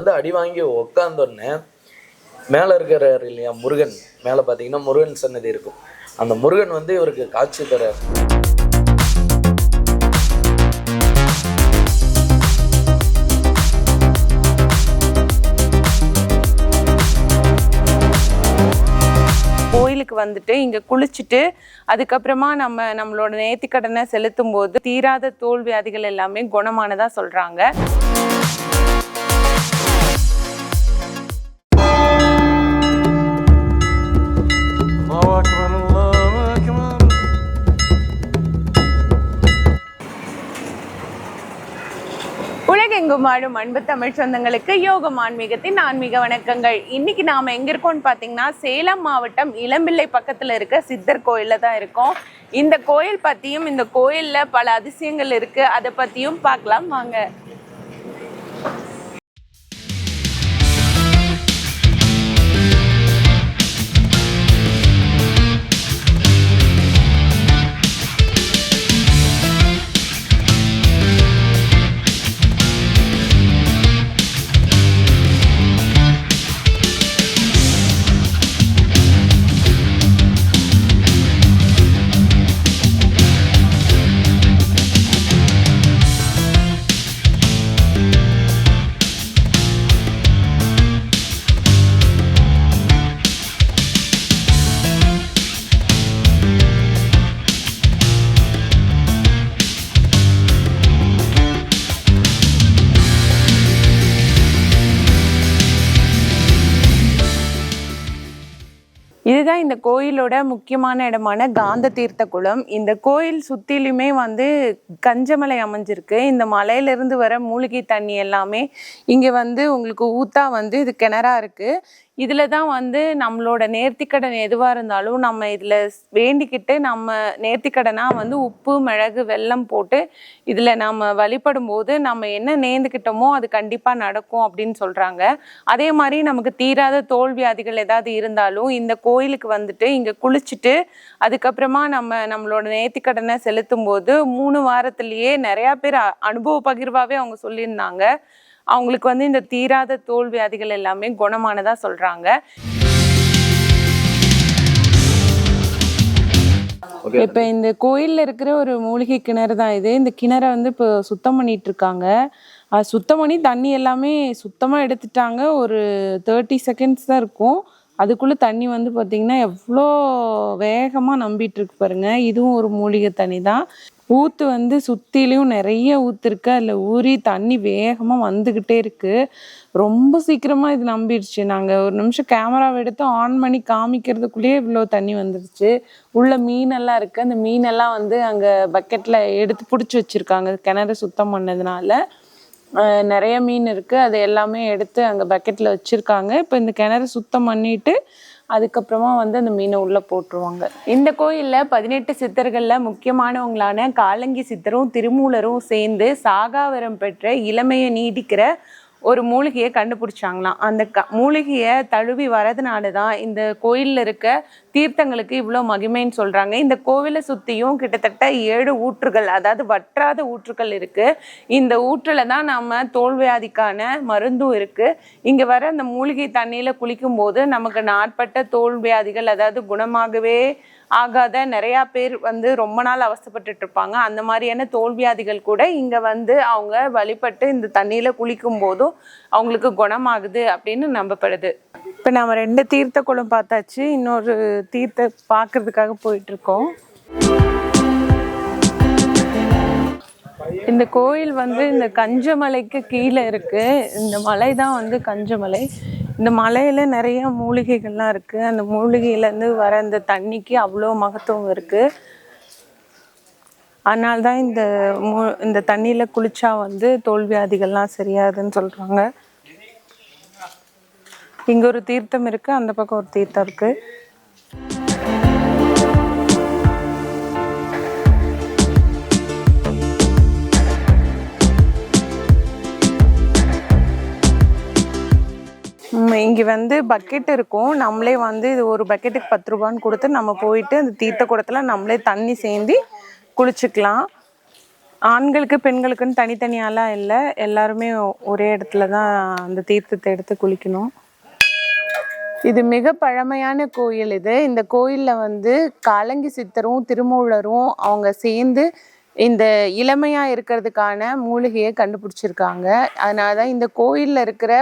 வந்து அடி வாங்கி உட்காந்தோடனே மேலே இருக்கிறார் இல்லையா முருகன், மேலே பார்த்தீங்கன்னா முருகன் சன்னதி இருக்கும். அந்த முருகன் வந்து இவருக்கு காட்சி தரார். கோயிலுக்கு வந்துட்டு இங்கே குளிச்சுட்டு அதுக்கப்புறமா நம்மளோட நேர்த்திக்கடனை செலுத்தும் போது தீராத தோல் வியாதிகள் எல்லாமே குணமானதா சொல்றாங்க. உலகெங்கும் வாழும் அன்பு தமிழ் சொந்தங்களுக்கு யோகம் ஆன்மீகத்தின் ஆன்மீக வணக்கங்கள். இன்னைக்கு நாம எங்க இருக்கோம்னு பாத்தீங்கன்னா சேலம் மாவட்டம் இளம்பிள்ளை பக்கத்துல இருக்க சித்தர் கோயில்ல தான் இருக்கோம். இந்த கோயில் பத்தியும் இந்த கோயில்ல பல அதிசயங்கள் இருக்கு, அதை பத்தியும் பார்க்கலாம் வாங்க. இதுதான் இந்த கோயிலோட முக்கியமான இடமான காந்த தீர்த்த குளம். இந்த கோயில் சுத்திலுமே வந்து கஞ்சமலை அமைஞ்சிருக்கு. இந்த மலையிலிருந்து வர மூலிகை தண்ணி எல்லாமே இங்க வந்து உங்களுக்கு ஊத்தா வந்து இது கிணறா இருக்கு. இதுல தான் வந்து நம்மளோட நேர்த்திக்கடன் எதுவா இருந்தாலும் நம்ம இதுல வேண்டிக்கிட்டு நம்ம நேர்த்திக்கடனா வந்து உப்பு மிளகு வெல்லம் போட்டு இதுல நம்ம வழிபடும் போது நம்ம என்ன நேர்ந்துக்கிட்டோமோ அது கண்டிப்பா நடக்கும் அப்படின்னு சொல்றாங்க. அதே மாதிரி நமக்கு தீராத தோல் வியாதிகள் ஏதாவது இருந்தாலும் இந்த கோயிலுக்கு வந்துட்டு இங்க குளிச்சுட்டு அதுக்கப்புறமா நம்மளோட நேர்த்திக்கடனை செலுத்தும் போது 3 வாரத்திலேயே நிறைய பேர் அனுபவ பகிர்வாவே அவங்க சொல்லியிருந்தாங்க. அவங்களுக்கு வந்து இந்த தீராத தோல் வியாதிகள் எல்லாமே குணமானதா சொல்றாங்க. இப்ப இந்த கோயில்ல இருக்கிற ஒரு மூலிகை கிணறு தான் இது. இந்த கிணறை வந்து இப்போ சுத்தம் பண்ணிட்டு இருக்காங்க. அது சுத்தம் பண்ணி தண்ணி எல்லாமே சுத்தமா எடுத்துட்டாங்க. ஒரு 30 செகண்ட்ஸ் தான் இருக்கும். அதுக்குள்ள தண்ணி வந்து பாத்தீங்கன்னா எவ்வளோ வேகமா நம்பிட்டு இருக்கு பாருங்க. இதுவும் ஒரு மூலிகை தண்ணி தான். ஊத்து வந்து சுத்திலையும் நிறைய ஊத்து இருக்கு. அதுல ஊறி தண்ணி வேகமா வந்துகிட்டே இருக்கு. ரொம்ப சீக்கிரமா இது நம்பிடுச்சு. நாங்க ஒரு நிமிஷம் கேமராவை எடுத்து ஆன் பண்ணி காமிக்கிறதுக்குள்ளேயே இவ்வளோ தண்ணி வந்துருச்சு. உள்ள மீனெல்லாம் இருக்கு. அந்த மீனெல்லாம் வந்து அங்க பக்கெட்ல எடுத்து பிடிச்சி வச்சிருக்காங்க. கிணறு சுத்தம் பண்ணதுனால நிறைய மீன் இருக்கு. அது எல்லாமே எடுத்து அங்க பக்கெட்ல வச்சிருக்காங்க. இப்போ இந்த கிணறு சுத்தம் பண்ணிட்டு அதுக்கப்புறமா வந்து அந்த மீனை உள்ள போட்டுருவாங்க. இந்த கோயில்ல 18 சித்தர்கள்ல முக்கியமானவங்களான காலங்கி சித்தரும் திருமூலரும் சேர்ந்து சாகாவரம் பெற்ற இளமையை நீடிக்கிற ஒரு மூலிகையை கண்டுபிடிச்சாங்களாம். அந்த மூலிகையை தழுவி வரதுனாலதான் இந்த கோயில்ல இருக்க தீர்த்தங்களுக்கு இவ்வளோ மகிமைன்னு சொல்றாங்க. இந்த கோவிலை சுத்தியும் கிட்டத்தட்ட 7 ஊற்றுகள், அதாவது வற்றாத ஊற்றுகள் இருக்கு. இந்த ஊற்றுல தான் நம்ம தோல்வியாதிக்கான மருந்தும் இருக்கு. இங்க வர அந்த மூலிகை தண்ணியில குளிக்கும் போது நமக்கு நாட்பட்ட தோல்வியாதிகள், அதாவது குணமாகவே ஆகாத நிறைய பேர் வந்து ரொம்ப நாள் அவஸ்தைப்பட்டுட்டு இருப்பாங்க. அந்த மாதிரியான தோல்வியாதிகள் கூட இங்க வந்து அவங்க வழிபட்டு இந்த தண்ணியில குளிக்கும் போதும் அவங்களுக்கு குணமாகுது அப்படின்னு நம்பப்படுது. இப்ப நம்ம 2 தீர்த்த குளம் பார்த்தாச்சு. இன்னொரு தீர்த்த பார்க்கறதுக்காக போயிட்டு இருக்கோம். இந்த கோயில் வந்து இந்த கஞ்சமலைக்கு கீழே இருக்கு. இந்த மலை தான் வந்து கஞ்சமலை. இந்த மலையில நிறைய மூலிகைகள்லாம் இருக்கு. அந்த மூலிகையிலேருந்து வர இந்த தண்ணிக்கு அவ்வளோ மகத்துவம் இருக்கு. அதனால்தான் இந்த தண்ணியில குளிச்சா வந்து தோல்வியாதிகள்லாம் சரியாதுன்னு சொல்றாங்க. இங்க ஒரு தீர்த்தம் இருக்கு, அந்த பக்கம் ஒரு தீர்த்தம் இருக்கு. இங்கே வந்து பக்கெட் இருக்கும். நம்மளே வந்து இது ஒரு பக்கெட்டுக்கு 10 ரூபான்னு கொடுத்து நம்ம போயிட்டு அந்த தீர்த்த குடத்துல நம்மளே தண்ணி சேர்ந்து குளிச்சுக்கலாம். ஆண்களுக்கு பெண்களுக்குன்னு தனித்தனியாலாம் இல்லை, எல்லாருமே ஒரே இடத்துல தான் அந்த தீர்த்தத்தை எடுத்து குளிக்கணும். இது மிக பழமையான கோயில். இந்த கோயிலில் வந்து காலங்கி சித்தரும் திருமூலரும் அவங்க சேர்ந்து இந்த இளமையாக இருக்கிறதுக்கான மூலிகையை கண்டுபிடிச்சிருக்காங்க. அதனால தான் இந்த கோயிலில் இருக்கிற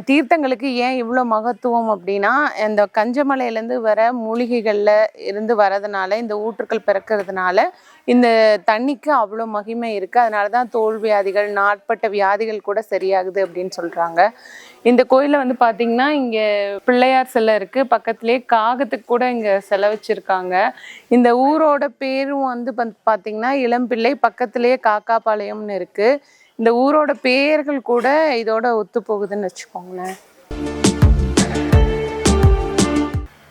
தீர்த்தங்களுக்கு ஏன் இவ்வளோ மகத்துவம் அப்படின்னா, இந்த கஞ்சமலையிலேருந்து வர மூலிகைகளில் இருந்து வரதுனால, இந்த ஊற்றுக்கள் பிறக்கிறதுனால இந்த தண்ணிக்கு அவ்வளோ மகிமை இருக்குது. அதனால தான் தோல் வியாதிகள், நாட்பட்ட வியாதிகள் கூட சரியாகுது அப்படின்னு சொல்கிறாங்க. இந்த கோயிலில் வந்து பார்த்திங்கன்னா, இங்கே பிள்ளையார் சிலை இருக்குது, பக்கத்துலேயே காகத்துக்கு கூட இங்கே சிலை வச்சுருக்காங்க. இந்த ஊரோட பேரும் வந்து பார்த்திங்கன்னா இளம்பிள்ளை, பக்கத்துலேயே காக்காபாளையம்னு இருக்குது. இந்த ஊரோட பேர்கள் கூட இதோட ஒத்து போகுதுன்னு வச்சுக்கோங்களேன்.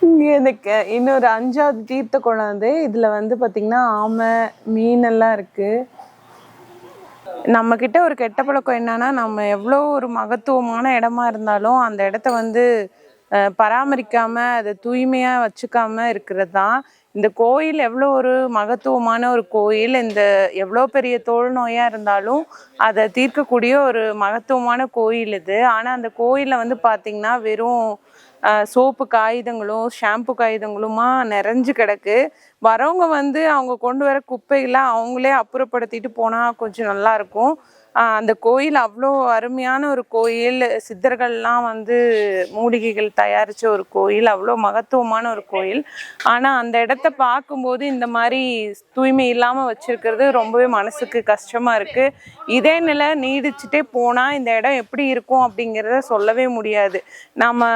இங்கே இந்த இன்னொரு 5வது தீர்த்த குளம். இதில் வந்து பார்த்திங்கன்னா ஆமை, மீனெல்லாம் இருக்குது. நம்மக்கிட்ட ஒரு கெட்ட பழக்கம் என்னன்னா, நம்ம எவ்வளோ ஒரு மகத்துவமான இடமா இருந்தாலும் அந்த இடத்த வந்து பராமரிக்காமல் அதை தூய்மையாக வச்சுக்காம இருக்கிறது தான். இந்த கோயில் எவ்வளோ ஒரு மகத்துவமான ஒரு கோயில், இந்த எவ்வளோ பெரிய தோல் நோயாக இருந்தாலும் அதை தீர்க்கக்கூடிய ஒரு மகத்துவமான கோயில் இது. ஆனால் அந்த கோயிலில் வந்து பார்த்திங்கன்னா வெறும் சோப்பு காகிதங்களும் ஷாம்பு காகிதங்களுமா நிறைஞ்சு கிடக்கு. வரவங்க வந்து அவங்க கொண்டு வர குப்பைகளை அவங்களே அப்புறப்படுத்திட்டு போனால் கொஞ்சம் நல்லாயிருக்கும். அந்த கோயில் அவ்வளோ அருமையான ஒரு கோயில். சித்தர்கள்லாம் வந்து மூலிகைகள் தயாரித்த ஒரு கோயில், அவ்வளோ மகத்துவமான ஒரு கோயில். ஆனால் அந்த இடத்த பார்க்கும்போது இந்த மாதிரி தூய்மை இல்லாமல் வச்சுருக்கிறது ரொம்பவே மனசுக்கு கஷ்டமாக இருக்குது. இதே நிலை நீடிச்சுட்டே போனால் இந்த இடம் எப்படி இருக்கும் அப்படிங்கிறத சொல்லவே முடியாது. நம்ம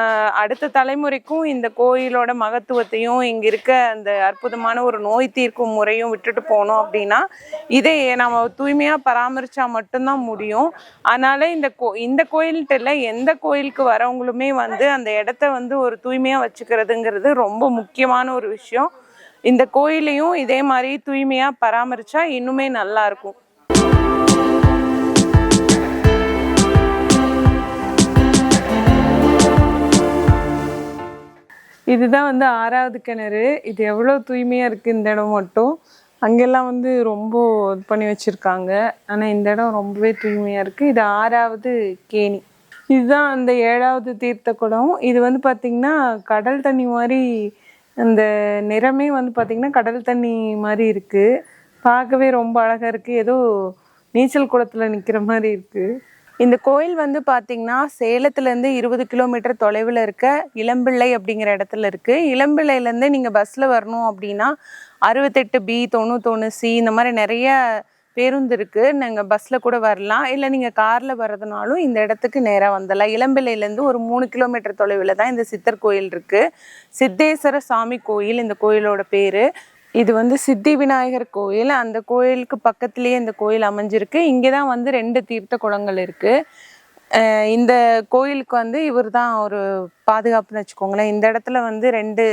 அடுத்த தலைமுறைக்கும் இந்த கோயிலோட மகத்துவத்தையும் இங்கே இருக்க அந்த அற்புதமான ஒரு நோய் தீர்க்கும் முறையும் விட்டுட்டு போனோம் அப்படின்னா இதை நம்ம தூய்மையாக பராமரித்தா மட்டும்தான் முடியும். அதனால இந்த கோயில்கிட்ட இல்லை, எந்த கோயிலுக்கு வரவங்களுமே வந்து அந்த இடத்த வந்து ஒரு தூய்மையாக வச்சுக்கிறதுங்கிறது ரொம்ப முக்கியமான ஒரு விஷயம். இந்த கோயிலையும் இதே மாதிரி தூய்மையாக பராமரித்தா இன்னுமே நல்லா இருக்கும். இதுதான் வந்து 6வது கிணறு. இது எவ்வளோ தூய்மையாக இருக்குது இந்த இடம் மட்டும். அங்கெல்லாம் வந்து ரொம்ப இது பண்ணி வச்சுருக்காங்க. ஆனால் இந்த இடம் ரொம்பவே தூய்மையாக இருக்குது. இது 6வது கேணி. இதுதான் அந்த 7வது தீர்த்த குளம். இது வந்து பார்த்திங்கன்னா கடல் தண்ணி மாதிரி, அந்த நிறமே வந்து பார்த்திங்கன்னா கடல் தண்ணி மாதிரி இருக்குது. பார்க்கவே ரொம்ப அழகாக இருக்குது. ஏதோ நீச்சல் குளத்தில் நிற்கிற மாதிரி இருக்குது. இந்த கோயில் வந்து பார்த்திங்கன்னா சேலத்துலேருந்து 20 கிலோமீட்டர் தொலைவில் இருக்க இளம்பிள்ளை அப்படிங்கிற இடத்துல இருக்குது. இளம்பிள்ளையிலேருந்து நீங்கள் பஸ்ஸில் வரணும் அப்படின்னா 68B, 91C இந்த மாதிரி நிறைய பேருந்து இருக்குது. நீங்கள் பஸ்ஸில் கூட வரலாம், இல்லை நீங்கள் காரில் வர்றதுனாலும் இந்த இடத்துக்கு நேராக வந்துடலாம். இளம்பிள்ளையிலேருந்து ஒரு 3 கிலோமீட்டர் தொலைவில் தான் இந்த சித்தர் கோயில் இருக்குது. சித்தேஸ்வர சாமி கோயில் இந்த கோயிலோட பேர். இது வந்து சித்தி விநாயகர் கோயில். அந்த கோயிலுக்கு பக்கத்துலேயே இந்த கோயில் அமைஞ்சிருக்கு. இங்கே தான் வந்து 2 தீர்த்த குளங்கள் இருக்குது. இந்த கோயிலுக்கு வந்து இவர் தான் ஒரு பாதுகாப்புன்னு வச்சுக்கோங்களேன். இந்த இடத்துல வந்து 2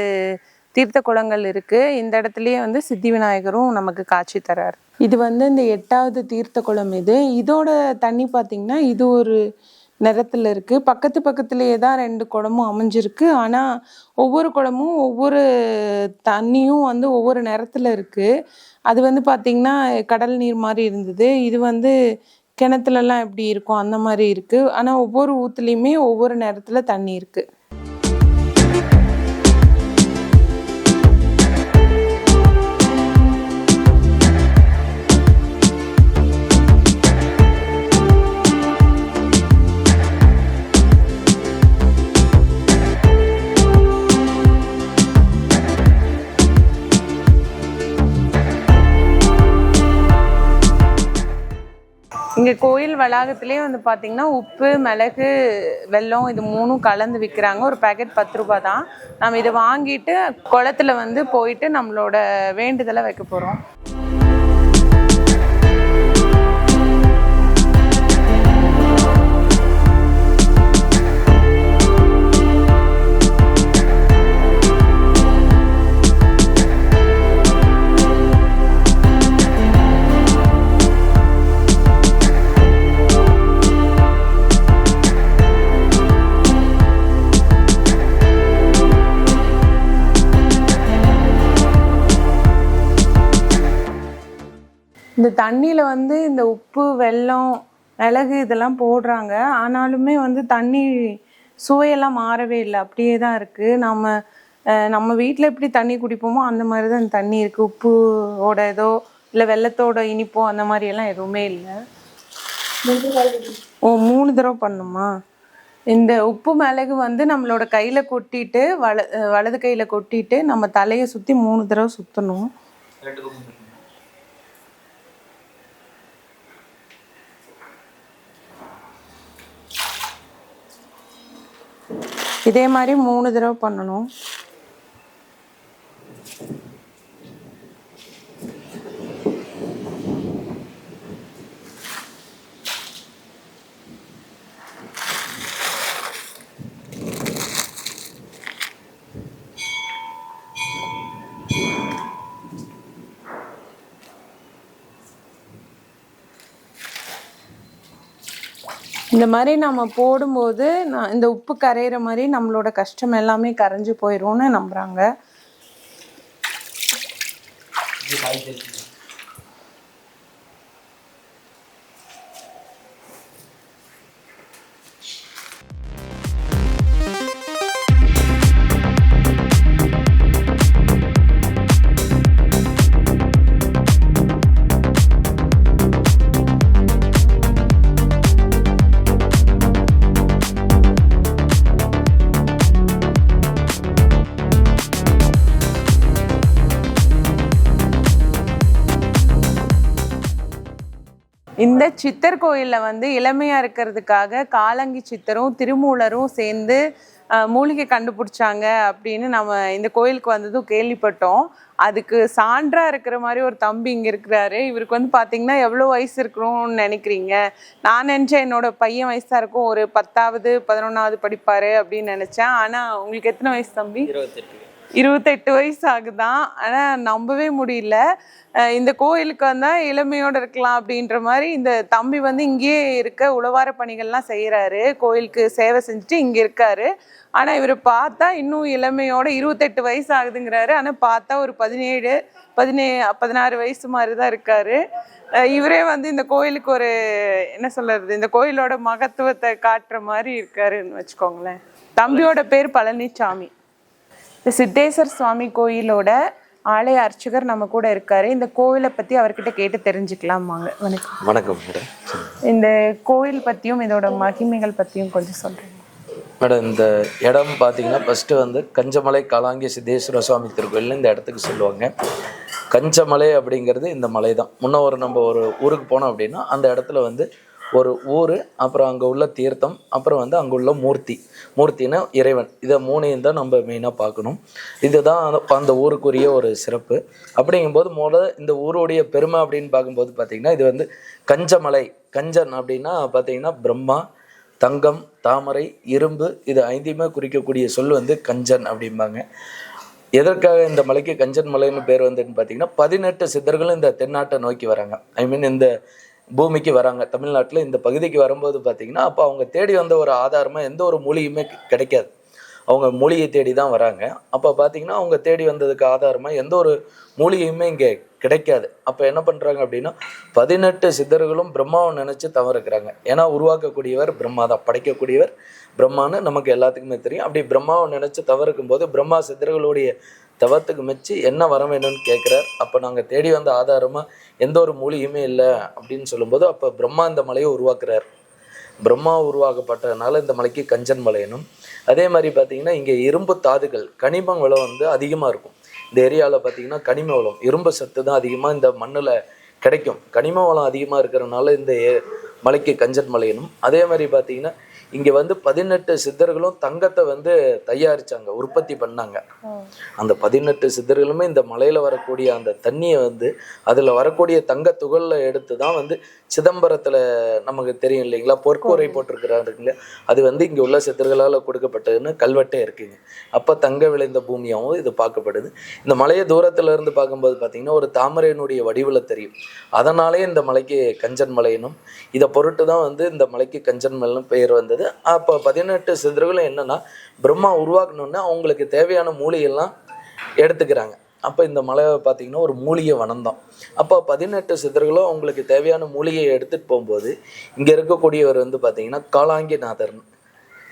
தீர்த்த குளங்கள் இருக்குது. இந்த இடத்துலையே வந்து சித்தி விநாயகரும் நமக்கு காட்சி தரார். இது வந்து இந்த 8வது தீர்த்த குளம். இதோட தண்ணி பார்த்திங்கன்னா இது ஒரு நிறத்தில் இருக்குது. பக்கத்துலேயே தான் 2 குளமும் அமைஞ்சிருக்கு. ஆனால் ஒவ்வொரு குளமும் ஒவ்வொரு தண்ணியும் வந்து ஒவ்வொரு நிறத்தில் இருக்குது. அது வந்து பார்த்திங்கன்னா கடல் நீர் மாதிரி இருந்தது. இது வந்து கிணத்துலலாம் எப்படி இருக்கும் அந்த மாதிரி இருக்குது. ஆனால் ஒவ்வொரு ஊற்றுலேயுமே ஒவ்வொரு நேரத்தில் தண்ணி இருக்குது. இங்கே கோயில் வளாகத்திலே வந்து பார்த்திங்கன்னா உப்பு, மிளகு, வெல்லம் இது 3ம் கலந்து விற்கிறாங்க. ஒரு பேக்கெட் 10 ரூபாய் தான். நம்ம இதை வாங்கிட்டு குளத்துல வந்து போயிட்டு நம்மளோட வேண்டுதலை வைக்க போகிறோம். இந்த தண்ணியில் வந்து இந்த உப்பு வெல்லம் மிளகு இதெல்லாம் போடுறாங்க, ஆனாலுமே வந்து தண்ணி சுவையெல்லாம் மாறவே இல்லை, அப்படியே தான் இருக்குது. நம்ம வீட்டில் எப்படி தண்ணி குடிப்போமோ அந்த மாதிரி தான் இந்த தண்ணி இருக்குது. உப்போட ஏதோ இல்லை வெல்லத்தோட இனிப்போ அந்த மாதிரியெல்லாம் எதுவுமே இல்லை. ஓ 3 தடவை பண்ணுமா? இந்த உப்பு மிளகு வந்து நம்மளோட கையில் கொட்டிட்டு வலது கையில் கொட்டிட்டு நம்ம தலையை சுற்றி 3 தடவை சுற்றணும். இதே மாதிரி 3 தடவை பண்ணணும். இந்த மாதிரி நம்ம போடும்போது இந்த உப்பு கரையிற மாதிரி நம்மளோட கஷ்டம் எல்லாமே கரைஞ்சு போயிடும்னு நம்புறாங்க. இந்த சித்தர் கோயிலில் வந்து இளமையாக இருக்கிறதுக்காக காலங்கி சித்தரும் திருமூலரும் சேர்ந்து மூலிகை கண்டுபிடிச்சாங்க அப்படின்னு நம்ம இந்த கோயிலுக்கு வந்ததும் கேள்விப்பட்டோம். அதுக்கு சான்றாக இருக்கிற மாதிரி ஒரு தம்பி இங்கே இருக்கிறாரு. இவருக்கு வந்து பார்த்தீங்கன்னா எவ்வளோ வயசு இருக்கணும்னு நினைக்கிறீங்க? நான் நினச்சேன் என்னோட பையன் வயசாக இருக்கும், ஒரு 10வது 11வது படிப்பார் அப்படின்னு நினச்சேன். ஆனால் உங்களுக்கு எத்தனை வயசு தம்பி? 28 வயசு ஆகுதான். ஆனால் நம்பவே முடியல. இந்த கோயிலுக்கு வந்தால் இளமையோடு இருக்கலாம் அப்படின்ற மாதிரி இந்த தம்பி வந்து இங்கேயே இருக்க உழவார பணிகள்லாம் செய்கிறாரு. கோயிலுக்கு சேவை செஞ்சுட்டு இங்கே இருக்காரு. ஆனால் இவர் பார்த்தா இன்னும் இளமையோட 28 வயசு ஆகுதுங்கிறாரு. ஆனால் பார்த்தா ஒரு 16 வயசு மாதிரி தான் இருக்காரு. இவரே வந்து இந்த கோயிலுக்கு ஒரு என்ன சொல்றது, இந்த கோயிலோட மகத்துவத்தை காட்டுற மாதிரி இருக்காருன்னு வச்சுக்கோங்களேன். தம்பியோட பேர் பழனிசாமி. இந்த சித்தேஸ்வர் சுவாமி கோயிலோட ஆலய அர்ச்சகர் நம்ம கூட இருக்காரு. இந்த கோவிலை பத்தி அவர்கிட்ட கேட்டு தெரிஞ்சுக்கலாம். வாங்க. வணக்கம். வணக்கம் மேடம். இந்த கோயில் பத்தியும் இதோட மகிமைகள் பத்தியும் கொஞ்சம் சொல்றீங்க மேடம்? இந்த இடம் பார்த்தீங்கன்னா ஃபஸ்ட்டு வந்து கஞ்சமலை காலாங்கி சித்தேஸ்வர சுவாமி திருக்கோயில்னு இந்த இடத்துக்கு சொல்லுவாங்க. கஞ்சமலை அப்படிங்கிறது இந்த மலை தான். முன்ன நம்ம ஒரு ஊருக்கு போனோம் அப்படின்னா அந்த இடத்துல வந்து ஒரு ஊர், அப்புறம் அங்கே உள்ள தீர்த்தம், அப்புறம் வந்து அங்கே உள்ள மூர்த்தினா இறைவன், இதை 3ஐயும் தான் நம்ம மெயினாக பார்க்கணும். இதுதான் அந்த ஊருக்குரிய ஒரு சிறப்பு. அப்படிங்கும்போது இந்த ஊருடைய பெருமை அப்படின்னு பார்க்கும்போது பார்த்திங்கன்னா இது வந்து கஞ்சமலை. கஞ்சன் அப்படின்னா பார்த்திங்கன்னா பிரம்மா, தங்கம், தாமரை, இரும்பு, இது 5ஐயுமே குறிக்கக்கூடிய சொல் வந்து கஞ்சன் அப்படிம்பாங்க. எதற்காக இந்த மலைக்கு கஞ்சன் மலைன்னு பேர் வந்துன்னு பார்த்தீங்கன்னா 18 சித்தர்களும் இந்த தென்னாட்டை நோக்கி வராங்க. இந்த பூமிக்கு வராங்க. தமிழ்நாட்டில் இந்த பகுதிக்கு வரும்போது பார்த்திங்கன்னா அப்போ அவங்க தேடி வந்த ஒரு ஆதாரமாக எந்த ஒரு மூலிகையுமே கிடைக்காது. அவங்க மூலிகை தேடி தான் வராங்க. அப்போ பார்த்திங்கன்னா அவங்க தேடி வந்ததுக்கு ஆதாரமாக எந்த ஒரு மூலிகையுமே இங்கே கிடைக்காது. அப்போ என்ன பண்ணுறாங்க அப்படின்னா 18 சித்தர்களும் பிரம்மாவை நினச்சி தவறுக்கிறாங்க. ஏன்னா உருவாக்கக்கூடியவர் பிரம்மா தான், படைக்கக்கூடியவர் பிரம்மான்னு நமக்கு எல்லாத்துக்குமே தெரியும். அப்படி பிரம்மாவை நினச்சி தவறுக்கும் போது பிரம்மா சித்தர்களுடைய தவத்துக்கு மெச்சு என்ன வர வேணும்னு கேட்குறார். அப்போ நாங்கள் தேடி வந்த ஆதாரமாக எந்த ஒரு மூலிகையுமே இல்லை அப்படின்னு சொல்லும்போது அப்போ பிரம்மா இந்த மலையை உருவாக்குறார். பிரம்மா உருவாக்கப்பட்டதுனால இந்த மலைக்கு கஞ்சன் மலையனும். அதே மாதிரி பார்த்திங்கன்னா இங்கே இரும்பு தாதுகள், கனிம வளம் வந்து அதிகமாக இருக்கும். இந்த ஏரியாவில் பார்த்திங்கன்னா கனிம வளம், இரும்பு சத்து தான் அதிகமாக இந்த மண்ணில் கிடைக்கும். கனிம வளம் அதிகமாக இருக்கிறதுனால இந்த மலைக்கு கஞ்சன் மலையனும். அதே மாதிரி பார்த்திங்கன்னா இங்கே வந்து 18 சித்தர்களும் தங்கத்தை வந்து தயாரித்தாங்க, உற்பத்தி பண்ணாங்க. அந்த 18 சித்தர்களுமே இந்த மலையில் வரக்கூடிய அந்த தண்ணியை வந்து அதில் வரக்கூடிய தங்க துகளில் எடுத்து தான் வந்து சிதம்பரத்தில் நமக்கு தெரியும் இல்லைங்களா, பொற்கூரை போட்டிருக்கிறாருங்களா, அது வந்து இங்கே உள்ள சித்தர்களால் கொடுக்கப்பட்டதுன்னு கல்வெட்டே இருக்குங்க. அப்போ தங்க விளைந்த பூமியாகவும் இது பார்க்கப்படுது. இந்த மலையை தூரத்தில் இருந்து பார்க்கும்போது பார்த்திங்கன்னா ஒரு தாமரையினுடைய வடிவில் தெரியும். அதனாலே இந்த மலைக்கு கஞ்சன் மலையனும். இதை பொருட்டு தான் வந்து இந்த மலைக்கு கஞ்சன் மலைன்னு பெயர் வந்தது. அப்போ 18 சித்தர்களும் என்னன்னா பிரம்மா உருவாக்கணும்னா அவங்களுக்கு தேவையான மூலிகைலாம் எடுத்துக்கிறாங்க. அப்போ இந்த மலை பார்த்திங்கன்னா ஒரு மூலிகை வனம் தான். அப்போ 18 சித்தர்களும் அவங்களுக்கு தேவையான மூலிகையை எடுத்துகிட்டு போகும்போது இங்கே இருக்கக்கூடியவர் வந்து பார்த்திங்கன்னா காலாங்கிநாதர்னு,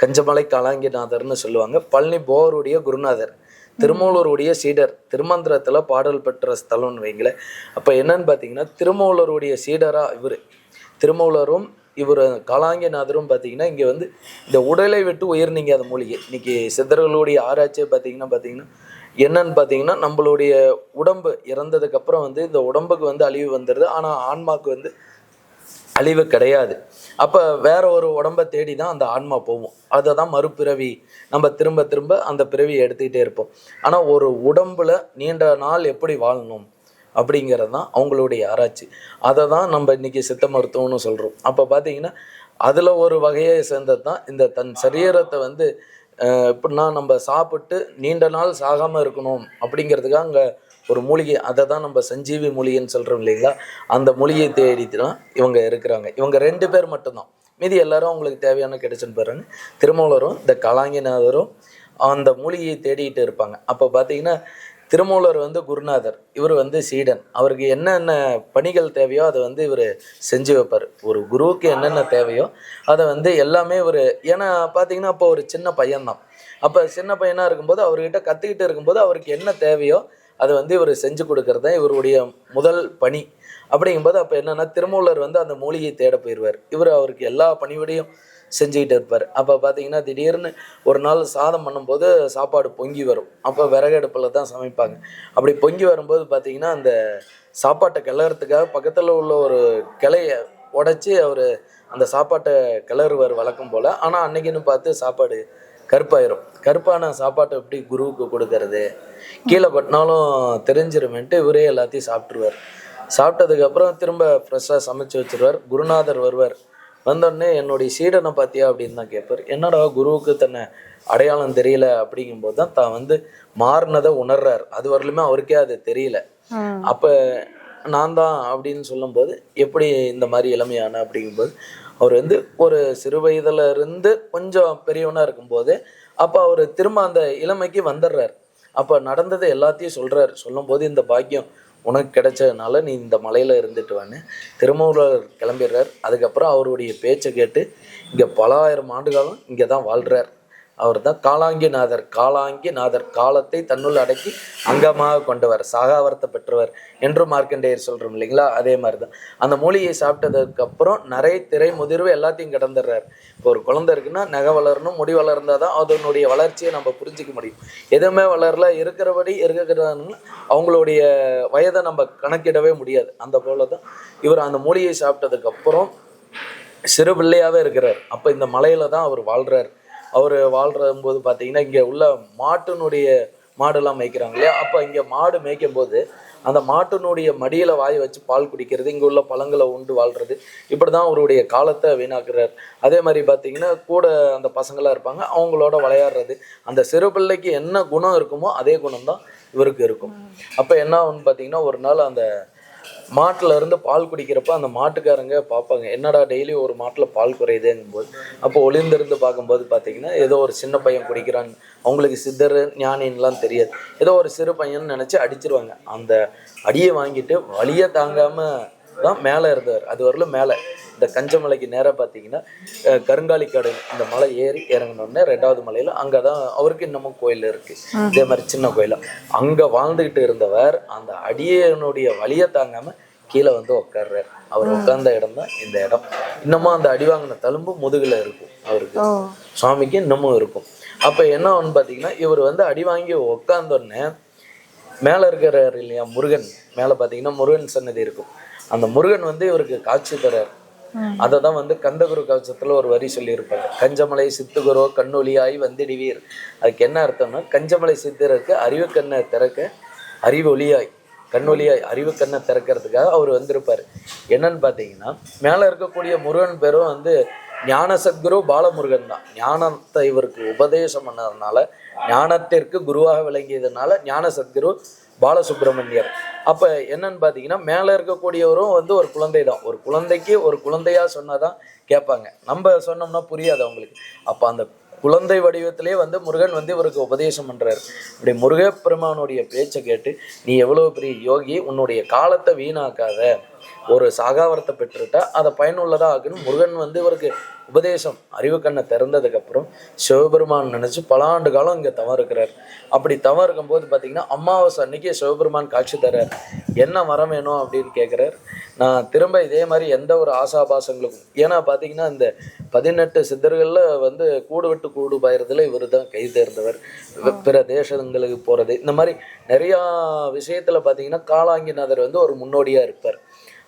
கஞ்சமலை காலாங்கிநாதர்னு சொல்லுவாங்க. பழனி போருடைய குருநாதர், திருமூலருடைய சீடர், திருமந்திரத்தில் பாடல் பெற்ற ஸ்தலம்னு வைங்களேன். அப்போ என்னன்னு பார்த்தீங்கன்னா திருமூலருடைய சீடராக இவர், திருமூலரும் இவர் காலாங்கிநாதரும் பார்த்தீங்கன்னா இங்கே வந்து இந்த உடலை விட்டு உயிர் நீங்காத மூலிகை. இன்றைக்கி சித்தர்களுடைய ஆராய்ச்சியை பார்த்தீங்கன்னா என்னன்னு பார்த்தீங்கன்னா நம்மளுடைய உடம்பு இறந்ததுக்கப்புறம் வந்து இந்த உடம்புக்கு வந்து அழிவு வந்துடுது, ஆனால் ஆன்மாவுக்கு வந்து அழிவு கிடையாது. அப்போ வேற ஒரு உடம்பை தேடி தான் அந்த ஆன்மா போகும். அதை தான் மறுபிறவி, நம்ம திரும்ப திரும்ப அந்த பிறவியை எடுத்துக்கிட்டே இருப்போம். ஆனால் ஒரு உடம்புல நீண்ட நாள் எப்படி வாழணும் அப்படிங்கிறது தான் அவங்களுடைய ஆராய்ச்சி. அதை தான் நம்ம இன்றைக்கி சித்த மருத்துவம்னு சொல்கிறோம். அப்போ பார்த்தீங்கன்னா அதில் ஒரு வகையை சேர்ந்தது தான் இந்த தன் சரீரத்தை வந்து எப்படின்னா நம்ம சாப்பிட்டு நீண்ட நாள் சாகாமல் இருக்கணும் அப்படிங்கிறதுக்காக அங்கே ஒரு மூலிகை, அதை தான் நம்ம சஞ்சீவி மூலிகைன்னு சொல்கிறோம் இல்லைங்களா, அந்த மூலிகையை தேடிட்டு தான் இவங்க இருக்கிறாங்க. இவங்க 2 பேர் மட்டும்தான், மீதி எல்லாரும் அவங்களுக்கு தேவையான கிடைச்சுன்னு போகிறாங்க. திருமூலரும் இந்த காலாங்கிநாதரும் அந்த மூலிகையை தேடிட்டு இருப்பாங்க. அப்போ பார்த்தீங்கன்னா திருமூலர் வந்து குருநாதர், இவர் வந்து சீடன். அவருக்கு என்னென்ன பணிகள் தேவையோ அதை வந்து இவர் செஞ்சு வைப்பார். ஒரு குருவுக்கு என்னென்ன தேவையோ அதை வந்து எல்லாமே இவர், ஏன்னா பார்த்தீங்கன்னா அப்போ ஒரு சின்ன பையன்தான். அப்போ சின்ன பையனாக இருக்கும்போது அவர்கிட்ட கற்றுக்கிட்டு இருக்கும்போது அவருக்கு என்ன தேவையோ அதை வந்து இவர் செஞ்சு கொடுக்கறது தான் இவருடைய முதல் பணி. அப்படிங்கும்போது அப்போ என்னென்னா திருமூலர் வந்து அந்த மூலிகையை தேட போயிடுவார். இவர் அவருக்கு எல்லா பணிவிடையும் செஞ்சுக்கிட்டு இருப்பார். அப்போ பார்த்தீங்கன்னா திடீர்னு ஒரு நாள் சாதம் பண்ணும்போது சாப்பாடு பொங்கி வரும். அப்போ விறகு அடுப்பில் தான் சமைப்பாங்க. அப்படி பொங்கி வரும்போது பார்த்தீங்கன்னா அந்த சாப்பாட்டை கிளறதுக்காக பக்கத்தில் உள்ள ஒரு கிளையை உடச்சி அவர் அந்த சாப்பாட்டை கிளறுவார் வழக்கம் போல். ஆனால் அன்னைக்குன்னு பார்த்து சாப்பாடு கருப்பாயிரும். கருப்பான சாப்பாட்டை எப்படி குருவுக்கு கொடுக்கறது, கீழே கொட்டினாலும் தெரிஞ்சிருமேன்ட்டு இவரே எல்லாத்தையும் சாப்பிட்ருவார். சாப்பிட்டதுக்கப்புறம் திரும்ப ஃப்ரெஷ்ஷாக சமைச்சு வச்சுருவார். குருநாதர் வருவார். வந்தோடனே என்னுடைய சீடனை பார்த்தியா அப்படின்னு தான் கேட்பார். என்னடா குருவுக்கு தன்னை அடையாளம் தெரியல அப்படிங்கும்போது தான் தான் வந்து மாறினதை உணர்றார். அது வரலுமே அவருக்கே அது தெரியல. அப்போ நான் தான் அப்படின்னு சொல்லும்போது எப்படி இந்த மாதிரி இளமையான அப்படிங்கும்போது அவர் வந்து ஒரு சிறு வயதுல இருந்து கொஞ்சம் பெரியவனாக இருக்கும்போது அப்போ அவர் திரும்ப அந்த இளமைக்கு வந்துடுறார். அப்போ நடந்தது எல்லாத்தையும் சொல்கிறார். சொல்லும்போது இந்த பாக்கியம் உனக்கு கிடைச்சதுனால நீ இந்த மலையில் இருந்துட்டு வான்னு திருமூலர் கிளம்பிடுறார். அதுக்கப்புறம் அவருடைய பேச்சை கேட்டு இங்கே பல ஆயிரம் ஆண்டு காலம் இங்கே தான் வாழ்கிறார். அவர் தான் காலாங்கிநாதர். காலாங்கிநாதர் காலத்தை தன்னுள் அடக்கி அங்கமாக கொண்டவர், சாகாவரத்தை பெற்றவர் என்று மார்க்கண்டேயர் சொல்கிறோம் இல்லைங்களா. அதே மாதிரி தான் அந்த மூலிகையை சாப்பிட்டதுக்கப்புறம் நிறைய திரை முதிர்வு எல்லாத்தையும் கடந்துடுறார். இப்போ ஒரு குழந்தை இருக்குன்னா நகை வளரணும், முடி வளர்ந்தால் தான் அதனுடைய வளர்ச்சியை நம்ம புரிஞ்சிக்க முடியும். எதுவுமே வளரல இருக்கிறபடி இருக்கிறாங்கன்னா அவங்களுடைய வயதை நம்ம கணக்கிடவே முடியாது. அந்த போல தான் இவர் அந்த மூலிகையை சாப்பிட்டதுக்கப்புறம் சிறு பிள்ளையாகவே இருக்கிறார். அப்போ இந்த மலையில் தான் அவர் வாழ்கிறார். அவர் வாழ்கிறம்போது பார்த்தீங்கன்னா இங்கே உள்ள மாடெல்லாம் மேய்க்கிறாங்க இல்லையா. அப்போ இங்கே மாடு மேய்க்கும் போது அந்த மாட்டினுடைய மடியில் வாய் வச்சு பால் குடிக்கிறது, இங்கே உள்ள பழங்களை உண்டு வாழ்கிறது, இப்படி தான் அவருடைய காலத்தை வீணாக்குறார். அதே மாதிரி பார்த்தீங்கன்னா கூட அந்த பசங்களாக இருப்பாங்க, அவங்களோட விளையாடுறது. அந்த சிறு பிள்ளைக்கு என்ன குணம் இருக்குமோ அதே குணம் தான் இவருக்கு இருக்கும். அப்போ என்ன ஆகுன்னு பார்த்தீங்கன்னா ஒரு நாள் அந்த மாட்டில் இருந்து பால் குடிக்கிறப்ப அந்த மாட்டுக்காரங்க பார்ப்பாங்க, என்னடா டெய்லி ஒரு மாட்டில் பால் குறையுதுங்கும்போது அப்போ ஒளிந்திருந்து பார்க்கும்போது பார்த்தீங்கன்னா ஏதோ ஒரு சின்ன பையன் குடிக்கிறான்னு, அவங்களுக்கு சித்தர் ஞானின்லாம் தெரியாது, ஏதோ ஒரு சிறு பையன் நினச்சி அடிச்சிருவாங்க. அந்த அடியை வாங்கிட்டு வலியை தாங்காமல் தான் மேலே இருந்தார். அது வரலும் மேலே இந்த கஞ்சமலைக்கு நேராக பார்த்தீங்கன்னா கருங்காலிக்காடு இந்த மலை ஏறி இறங்கினோடனே 2வது மலையில் அங்கே தான் அவருக்கு இன்னமும் கோயில் இருக்குது. இதே மாதிரி சின்ன கோயிலாக அங்கே வாழ்ந்துக்கிட்டு இருந்தவர் அந்த அடியனுடைய வலியை தாங்காமல் கீழே வந்து உட்கார்றார். அவர் உட்கார்ந்த இடம் தான் இந்த இடம். இன்னமும் அந்த அடி வாங்கின தழும்பு முதுகில் இருக்கும் அவருக்கு, சுவாமிக்கு இன்னமும் இருக்கும். அப்போ என்ன ஒன்று பார்த்தீங்கன்னா இவர் வந்து அடி வாங்கி உட்காந்தோடனே மேலே இருக்கிறார் இல்லையா முருகன், மேலே பார்த்தீங்கன்னா முருகன் சன்னதி இருக்கும். அந்த முருகன் வந்து இவருக்கு காட்சி தர்றார். அதை தான் வந்து கந்தகுரு கவசத்தில் ஒரு வரி சொல்லியிருப்பாங்க, கஞ்சமலை சித்துகுரோ கண்ணொலியாய் வந்திடுவீர். அதுக்கு என்ன அர்த்தம்னா கஞ்சமலை சித்தருக்கு அறிவு கண்ணை திறக்க அறிவு ஒளியாய் கண்ணொலியாய் அறிவு கண்ணை திறக்கிறதுக்காக அவர் வந்திருப்பார். என்னன்னு பார்த்தீங்கன்னா மேலே இருக்கக்கூடிய முருகன் பேரும் வந்து ஞான சத்குரு பாலமுருகன் தான். ஞானத்தை இவருக்கு உபதேசம் பண்ணதுனால, ஞானத்திற்கு குருவாக விளங்கியதுனால ஞான சத்குரு பாலசுப்ரமணியர். அப்போ என்னன்னு பார்த்தீங்கன்னா மேலே இருக்கக்கூடியவரும் வந்து ஒரு குழந்தை தான். ஒரு குழந்தைக்கு ஒரு குழந்தையாக சொன்னால் தான் கேட்பாங்க, நம்ம சொன்னோம்னா புரியாது அவங்களுக்கு. அப்போ அந்த குழந்தை வடிவத்திலே வந்து முருகன் வந்து இவருக்கு உபதேசம் பண்றாரு. இப்படி முருகப்பெருமானுடைய பேச்சை கேட்டு நீ எவ்வளவு பெரிய யோகி, உன்னுடைய காலத்தை வீணாக்காத, ஒரு சாகாவரத்தை பெற்றுட்டா அதை பயனுள்ளதா ஆக்கணும். முருகன் வந்து இவருக்கு உபதேசம் அறிவு கண்ணை திறந்ததுக்கு அப்புறம் சிவபெருமான் நினைச்சு பல ஆண்டு காலம் இங்க தவம் இருக்கிறார். அப்படி தவம் இருக்கும்போது பாத்தீங்கன்னா அமாவாசை அன்னைக்கு சிவபெருமான் காட்சி தர்றார். என்ன வரம் வேணும் அப்படின்னு கேட்கிறார். நான் திரும்ப இதே மாதிரி எந்த ஒரு ஆசாபாசங்களுக்கும், ஏன்னா பாத்தீங்கன்னா இந்த 18 சித்தர்கள்ல வந்து கூடு விட்டு கூடு பாயறதுல இவர் தான் கை தேர்ந்தவர். பிற தேசங்களுக்கு போறது, இந்த மாதிரி நிறைய விஷயத்துல பாத்தீங்கன்னா காலாங்கிநாதர் வந்து ஒரு முன்னோடியா இருப்பார்.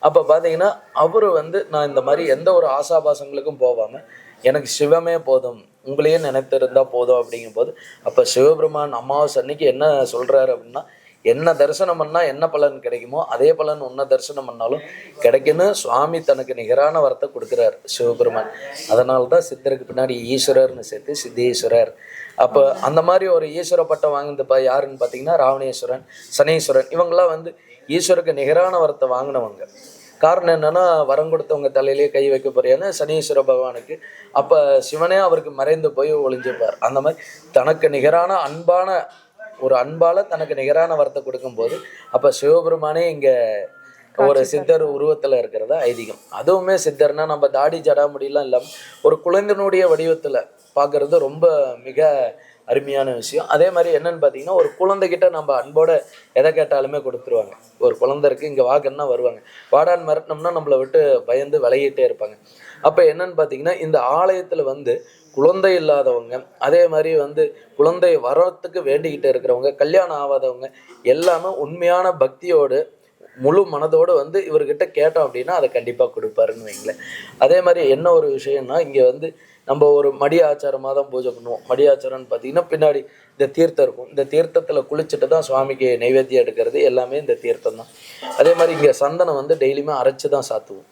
அப்போ பார்த்தீங்கன்னா அவர் வந்து நான் இந்த மாதிரி எந்த ஒரு ஆசாபாசங்களுக்கும் போகாமல் எனக்கு சிவமே போதும், உங்களையே நினைத்திருந்தா போதும் அப்படிங்கும் போது அப்போ சிவபெருமான் அமாவாசை அன்னைக்கு என்ன சொல்கிறாரு அப்படின்னா, என்ன தரிசனம் பண்ணால் என்ன பலன் கிடைக்குமோ அதே பலன் உன்னை தரிசனம் பண்ணாலும் கிடைக்குன்னு சுவாமி தனக்கு நிகரான வரத்தை கொடுக்குறார் சிவபெருமான். அதனால தான் சித்தருக்கு பின்னாடி ஈஸ்வரர்னு சேர்த்து சித்தேஸ்வரர். அப்போ அந்த மாதிரி ஒரு ஈஸ்வர பட்டம் வாங்கினதுப்பா யாருன்னு பார்த்தீங்கன்னா ராவணேஸ்வரன், சனீஸ்வரன், இவங்கெல்லாம் வந்து ஈஸ்வருக்கு நிகரான வரத்தை வாங்கினவங்க. காரணம் என்னன்னா, வரம் கொடுத்தவங்க தலையிலேயே கை வைக்க போறியான்னு சனீஸ்வர பகவானுக்கு. அப்போ சிவனே அவருக்கு மறைந்து போய் ஒளிஞ்சுப்பார். அந்த மாதிரி தனக்கு நிகரான அன்பால தனக்கு நிகரான வரத்தை கொடுக்கும்போது அப்போ சிவபெருமானே இங்கே ஒரு சித்தர் உருவத்தில் இருக்கிறதா ஐதீகம். அதுவுமே சித்தர்னா நம்ம தாடி ஜடா முடியெல்லாம் இல்லாமல் ஒரு குழந்தைனுடைய வடிவத்தில் பார்க்கறது ரொம்ப மிக அருமையான விஷயம். அதே மாதிரி என்னன்னு பார்த்தீங்கன்னா, ஒரு குழந்தைகிட்ட நம்ம அன்போட எதை கேட்டாலுமே கொடுத்துருவாங்க. ஒரு குழந்தை இருக்கு இங்கே வாக்குன்னா வருவாங்க, வாடான்னு மிரட்டினோம்னா நம்மளை விட்டு பயந்து விலகிட்டே இருப்பாங்க. அப்போ என்னன்னு பார்த்தீங்கன்னா, இந்த ஆலயத்தில் வந்து குழந்தை இல்லாதவங்க, அதே மாதிரி வந்து குழந்தை வரத்துக்கு வேண்டிக்கிட்டு இருக்கிறவங்க, கல்யாணம் ஆகாதவங்க எல்லாமே உண்மையான பக்தியோடு முழு மனதோடு வந்து இவர்கிட்ட கேட்டோம் அப்படின்னா அதை கண்டிப்பாக கொடுப்பாருன்னு வைங்களேன். அதே மாதிரி என்ன ஒரு விஷயம்னா, இங்கே வந்து நம்ம ஒரு மடி ஆச்சாரமாக தான் பூஜை பண்ணுவோம். மடி ஆச்சாரம்னு பார்த்தீங்கன்னா பின்னாடி இந்த தீர்த்தம் இருக்கும். இந்த தீர்த்தத்தில் குளிச்சுட்டு தான் சுவாமிக்கு நைவேத்தியம் எடுக்கிறது எல்லாமே இந்த தீர்த்தம் தான். அதே மாதிரி இங்கே சந்தனம் வந்து டெய்லியுமே அரைச்சி தான் சாத்துவோம்.